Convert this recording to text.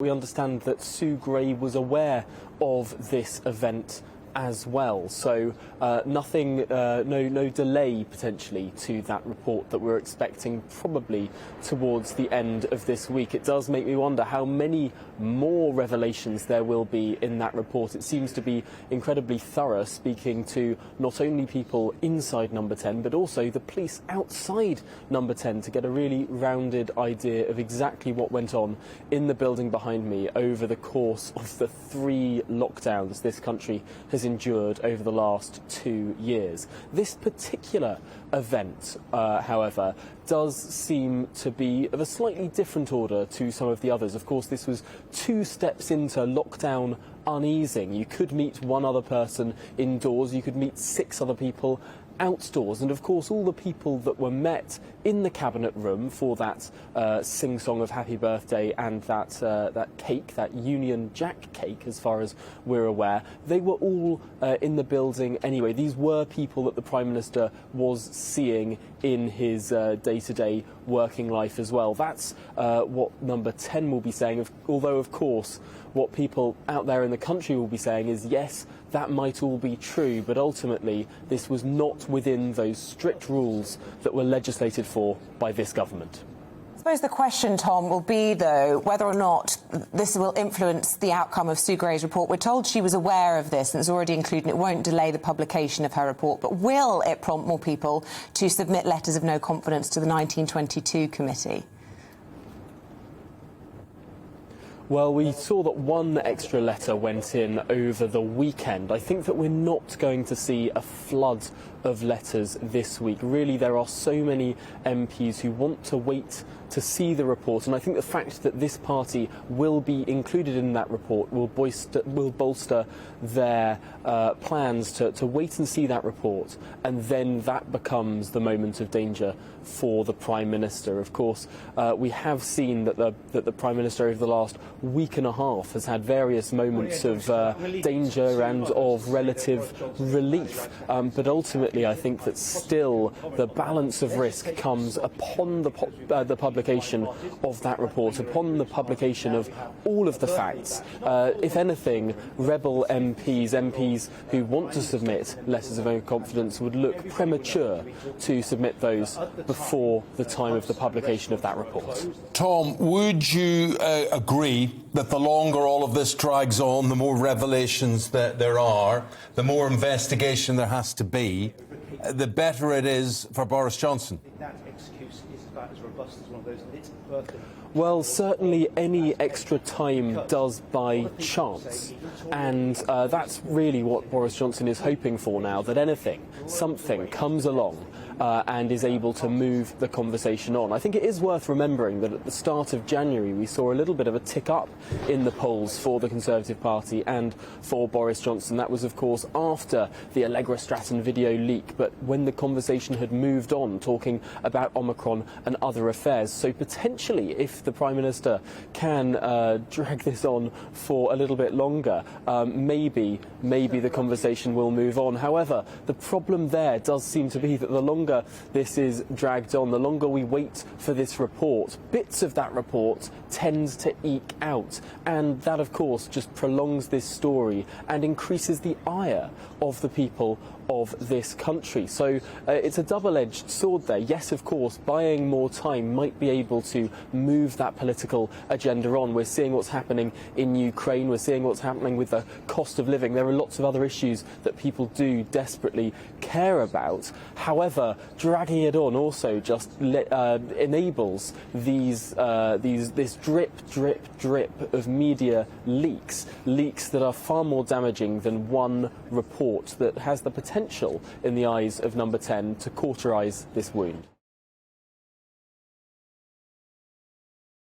We understand that Sue Gray was aware of this event as well, so no delay potentially to that report that we're expecting probably towards the end of this week. It does make me wonder how many more revelations there will be in that report. It seems to be incredibly thorough, speaking to not only people inside Number 10 but also the police outside Number 10 to get a really rounded idea of exactly what went on in the building behind me over the course of the 3 lockdowns this country has endured over the last 2 years. This particular event, however, does seem to be of a slightly different order to some of the others. Of course, this was 2 steps into lockdown uneasing. You could meet 1 other person indoors, you could meet 6 other people outdoors, and of course all the people that were met in the cabinet room for that sing-song of happy birthday and that cake, that Union Jack cake as far as we're aware, they were all in the building anyway. These were people that the Prime Minister was seeing in his day-to-day working life as well. That's what Number 10 will be saying, although of course what people out there in the country will be saying is yes, that might all be true, but ultimately this was not within those strict rules that were legislated for by this government. I suppose the question, Tom, will be, though, whether or not this will influence the outcome of Sue Gray's report. We're told she was aware of this and it's already included. It won't delay the publication of her report, but will it prompt more people to submit letters of no confidence to the 1922 committee? Well, we saw that 1 extra letter went in over the weekend. I think that we're not going to see a flood of letters this week. Really, there are so many MPs who want to wait to see the report, and I think the fact that this party will be included in that report will bolster their plans to wait and see that report, and then that becomes the moment of danger for the Prime Minister. Of course, we have seen that the Prime Minister over the last week and a half has had various moments of danger and of relative relief, but ultimately I think that still the balance of risk comes upon the publication of that report, upon the publication of all of the facts. If anything, rebel MPs who want to submit letters of no confidence would look premature to submit those before the time of the publication of that report. Tom, would you agree that the longer all of this drags on, the more revelations that there are, the more investigation there has to be, the better it is for Boris Johnson? That excuse is about as robust as one of those that it's birthday. Well, certainly any extra time does by chance, and that's really what Boris Johnson is hoping for now, that something comes along and is able to move the conversation on. I think it is worth remembering that at the start of January we saw a little bit of a tick up in the polls for the Conservative Party and for Boris Johnson. That was, of course, after the Allegra Stratton video leak, but when the conversation had moved on, talking about Omicron and other affairs. So potentially, if the Prime Minister can drag this on for a little bit longer, maybe the conversation will move on. However, the problem there does seem to be that the longer this is dragged on, the longer we wait for this report, bits of that report tend to eke out, and that of course just prolongs this story and increases the ire of the people of this country. So it's a double-edged sword there. Yes, of course, buying more time might be able to move that political agenda on. We're seeing what's happening in Ukraine, we're seeing what's happening with the cost of living. There are lots of other issues that people do desperately care about. However, dragging it on also just enables this drip of media leaks that are far more damaging than 1 report that has the potential in the eyes of Number 10 to cauterise this wound.